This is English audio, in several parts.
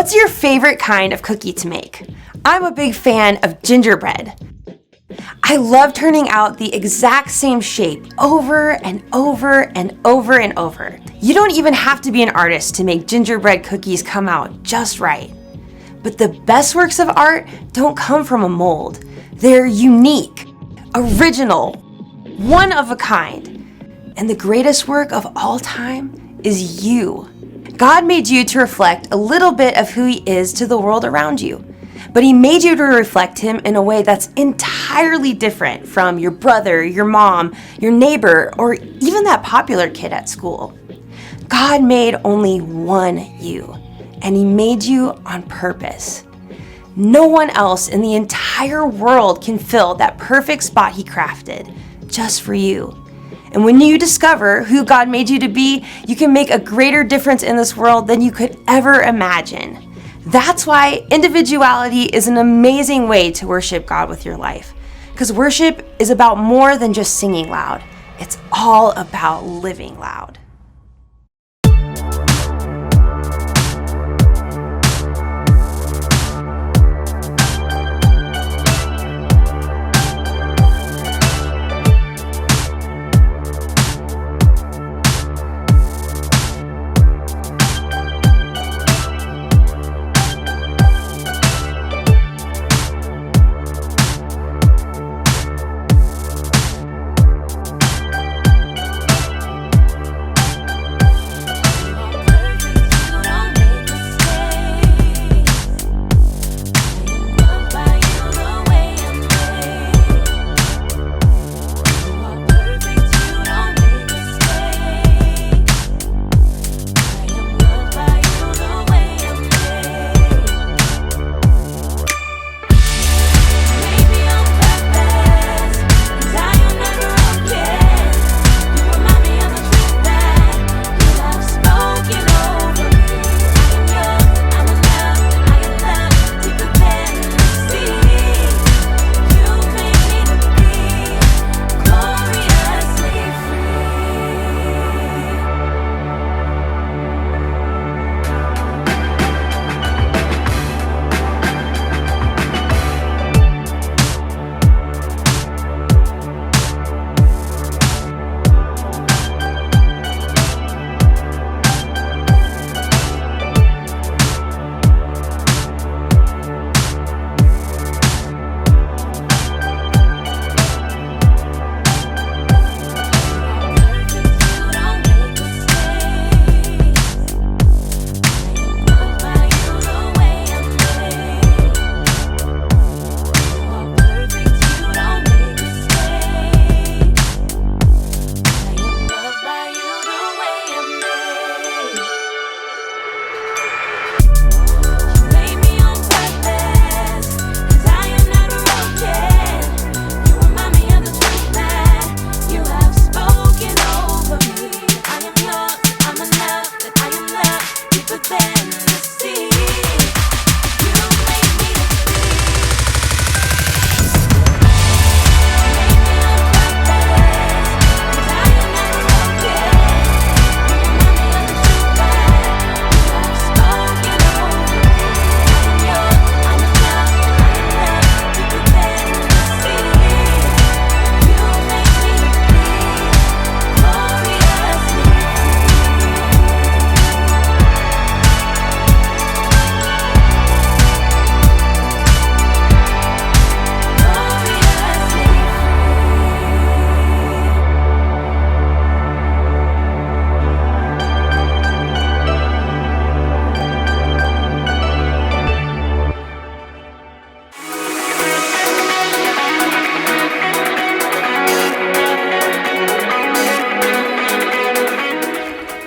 What's your favorite kind of cookie to make? I'm a big fan of gingerbread. I love turning out the exact same shape over and over and over and over. You don't even have to be an artist to make gingerbread cookies come out just right. But the best works of art don't come from a mold. They're unique, original, one of a kind. And the greatest work of all time is you. God made you to reflect a little bit of who He is to the world around you. But He made you to reflect Him in a way that's entirely different from your brother, your mom, your neighbor, or even that popular kid at school. God made only one you, and He made you on purpose. No one else in the entire world can fill that perfect spot He crafted just for you. And when you discover who God made you to be, you can make a greater difference in this world than you could ever imagine. That's why individuality is an amazing way to worship God with your life. Because worship is about more than just singing loud. It's all about living loud.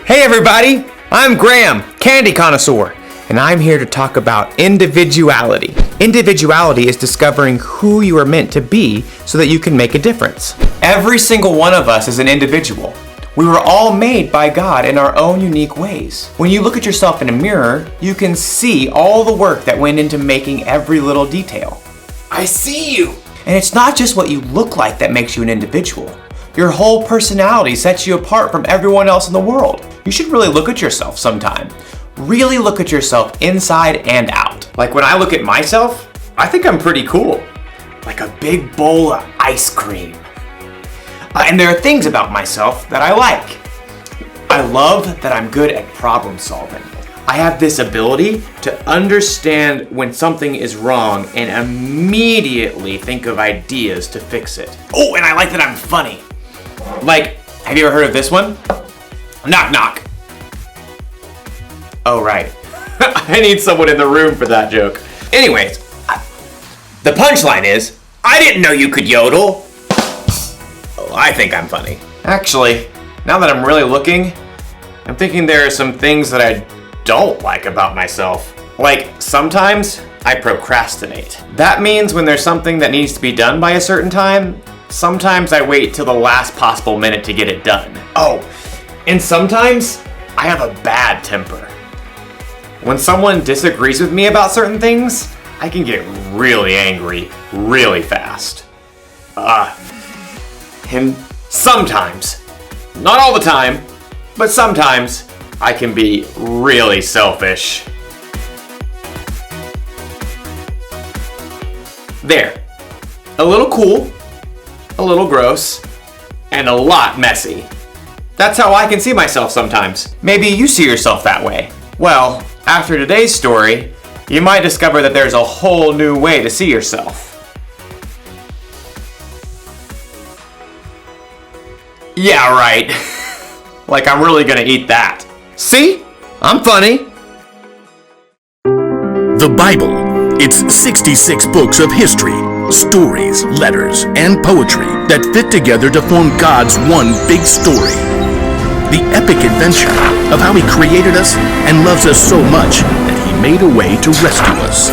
Hey everybody, I'm Graham, candy connoisseur, and I'm here to talk about individuality. Individuality is discovering who you are meant to be so that you can make a difference. Every single one of us is an individual. We were all made by God in our own unique ways. When you look at yourself in a mirror, you can see all the work that went into making every little detail. I see you! And it's not just what you look like that makes you an individual. Your whole personality sets you apart from everyone else in the world. You should really look at yourself sometime. Really look at yourself inside and out. Like when I look at myself, I think I'm pretty cool. Like a big bowl of ice cream. And there are things about myself that I like. I love that I'm good at problem solving. I have this ability to understand when something is wrong and immediately think of ideas to fix it. Oh, and I like that I'm funny. Like, have you ever heard of this one? Knock, knock. Oh, right. I need someone in the room for that joke. Anyways, the punchline is, I didn't know you could yodel. Oh, I think I'm funny. Actually, now that I'm really looking, I'm thinking there are some things that I don't like about myself. Like, sometimes I procrastinate. That means when there's something that needs to be done by a certain time, sometimes I wait till the last possible minute to get it done. Oh, and sometimes I have a bad temper. When someone disagrees with me about certain things, I can get really angry really fast. And sometimes, not all the time, but sometimes I can be really selfish. There. A little cool, a little gross, and a lot messy. That's how I can see myself sometimes. Maybe you see yourself that way. Well, after today's story, you might discover that there's a whole new way to see yourself. Yeah, right. Like I'm really gonna eat that. See? I'm funny. The Bible. It's 66 books of history, stories, letters, and poetry that fit together to form God's one big story. The epic adventure of how He created us and loves us so much that He made a way to rescue us.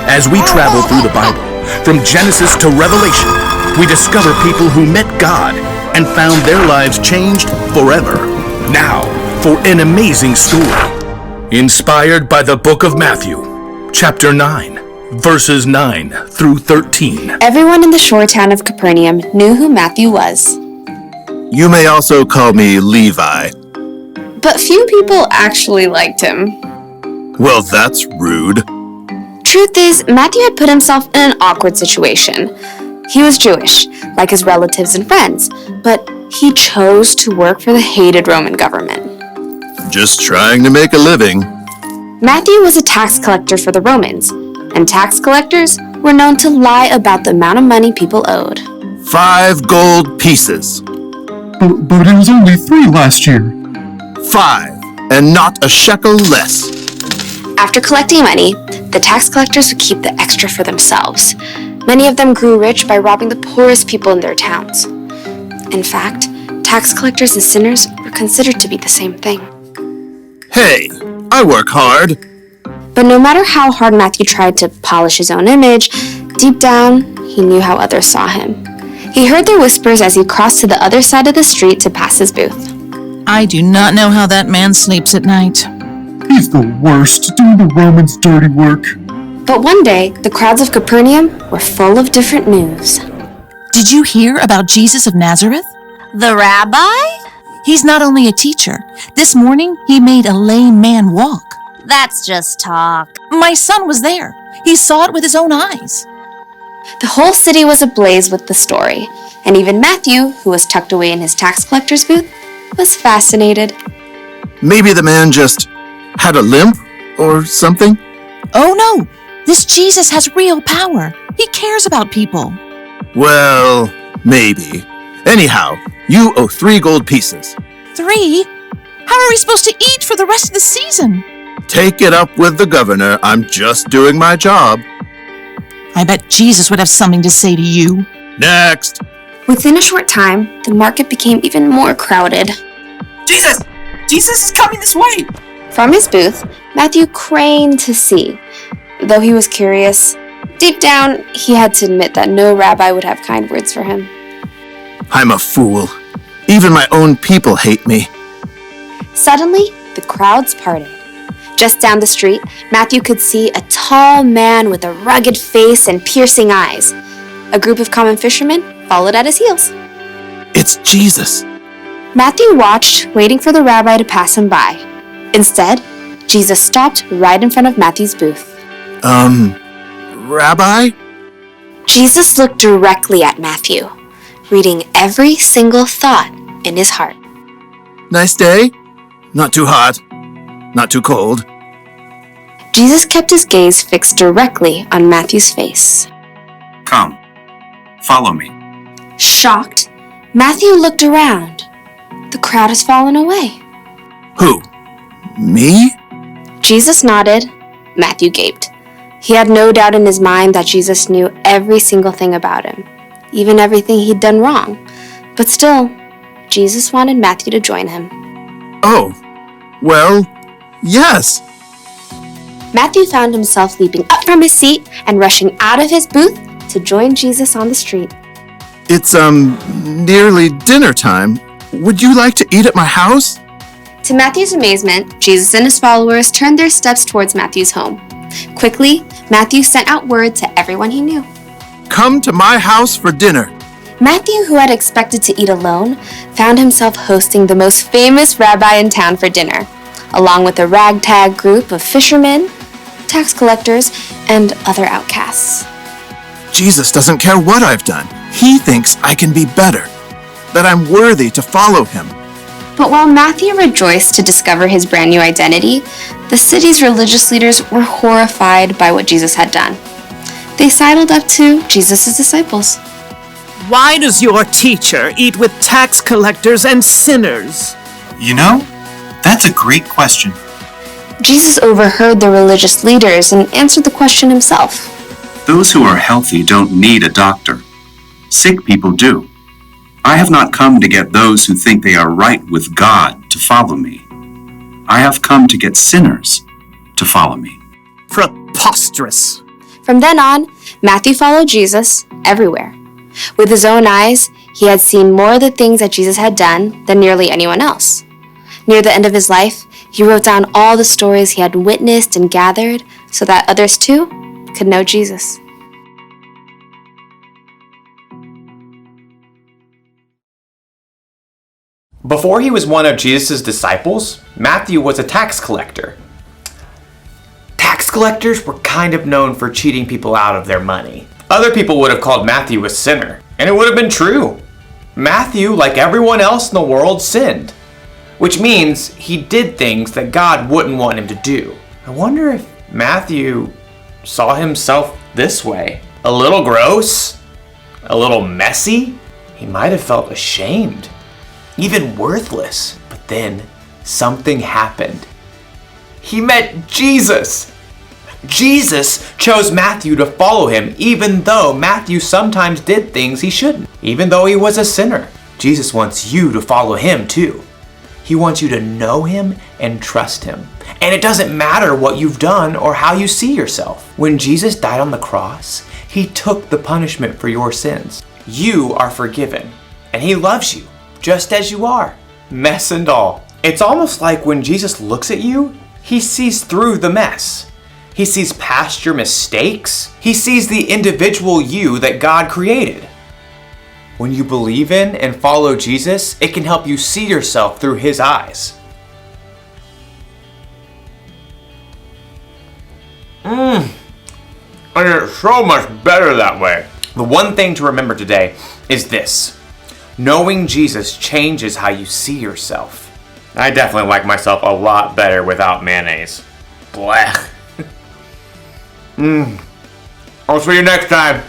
As we travel through the Bible, from Genesis to Revelation, we discover people who met God and found their lives changed forever. Now, for an amazing story. Inspired by the book of Matthew, chapter 9, verses 9 through 13. Everyone in the shore town of Capernaum knew who Matthew was. You may also call me Levi. But few people actually liked him. Well, that's rude. Truth is, Matthew had put himself in an awkward situation. He was Jewish, like his relatives and friends, but he chose to work for the hated Roman government. Just trying to make a living. Matthew was a tax collector for the Romans, and tax collectors were known to lie about the amount of money people owed. 5 gold pieces. But it was only 3 last year. 5, and not a shekel less. After collecting money, the tax collectors would keep the extra for themselves. Many of them grew rich by robbing the poorest people in their towns. In fact, tax collectors and sinners were considered to be the same thing. Hey, I work hard. But no matter how hard Matthew tried to polish his own image, deep down, he knew how others saw him. He heard their whispers as he crossed to the other side of the street to pass his booth. I do not know how that man sleeps at night. He's the worst, doing the Romans' dirty work. But one day, the crowds of Capernaum were full of different news. Did you hear about Jesus of Nazareth? The rabbi? He's not only a teacher. This morning, he made a lame man walk. That's just talk. My son was there. He saw it with his own eyes. The whole city was ablaze with the story, and even Matthew, who was tucked away in his tax collector's booth, was fascinated. Maybe the man just had a limp or something? Oh no, this Jesus has real power. He cares about people. Well, maybe. Anyhow, you owe 3 gold pieces. 3? How are we supposed to eat for the rest of the season? Take it up with the governor. I'm just doing my job. I bet Jesus would have something to say to you. Next. Within a short time, the market became even more crowded. Jesus! Jesus is coming this way! From his booth, Matthew craned to see. Though he was curious, deep down, he had to admit that no rabbi would have kind words for him. I'm a fool. Even my own people hate me. Suddenly, the crowds parted. Just down the street, Matthew could see a tall man with a rugged face and piercing eyes. A group of common fishermen followed at his heels. It's Jesus. Matthew watched, waiting for the rabbi to pass him by. Instead, Jesus stopped right in front of Matthew's booth. Rabbi? Jesus looked directly at Matthew, reading every single thought in his heart. Nice day? Not too hot. Not too cold. Jesus kept his gaze fixed directly on Matthew's face. Come, follow me. Shocked, Matthew looked around. The crowd has fallen away. Who? Me? Jesus nodded. Matthew gaped. He had no doubt in his mind that Jesus knew every single thing about him, even everything he'd done wrong. But still, Jesus wanted Matthew to join him. Oh, well, yes. Matthew found himself leaping up from his seat and rushing out of his booth to join Jesus on the street. It's, nearly dinner time. Would you like to eat at my house? To Matthew's amazement, Jesus and his followers turned their steps towards Matthew's home. Quickly, Matthew sent out word to everyone he knew. Come to my house for dinner. Matthew, who had expected to eat alone, found himself hosting the most famous rabbi in town for dinner, along with a ragtag group of fishermen, tax collectors, and other outcasts. Jesus doesn't care what I've done. He thinks I can be better, that I'm worthy to follow him. But while Matthew rejoiced to discover his brand new identity, the city's religious leaders were horrified by what Jesus had done. They sidled up to Jesus' disciples. Why does your teacher eat with tax collectors and sinners? You know, that's a great question. Jesus overheard the religious leaders and answered the question himself. Those who are healthy don't need a doctor. Sick people do. I have not come to get those who think they are right with God to follow me. I have come to get sinners to follow me. Preposterous. From then on, Matthew followed Jesus everywhere. With his own eyes, he had seen more of the things that Jesus had done than nearly anyone else. Near the end of his life, he wrote down all the stories he had witnessed and gathered so that others too could know Jesus. Before he was one of Jesus' disciples, Matthew was a tax collector. Tax collectors were kind of known for cheating people out of their money. Other people would have called Matthew a sinner, and it would have been true. Matthew, like everyone else in the world, sinned, which means he did things that God wouldn't want him to do. I wonder if Matthew saw himself this way. A little gross, a little messy. He might have felt ashamed, even worthless. But then something happened. He met Jesus. Jesus chose Matthew to follow him, even though Matthew sometimes did things he shouldn't. Even though he was a sinner, Jesus wants you to follow him too. He wants you to know him and trust him. And it doesn't matter what you've done or how you see yourself. When Jesus died on the cross, he took the punishment for your sins. You are forgiven, and he loves you just as you are, mess and all. It's almost like when Jesus looks at you, he sees through the mess. He sees past your mistakes. He sees the individual you that God created. When you believe in and follow Jesus, it can help you see yourself through his eyes. And it's so much better that way. The one thing to remember today is this. Knowing Jesus changes how you see yourself. I definitely like myself a lot better without mayonnaise. Blech. I'll see you next time.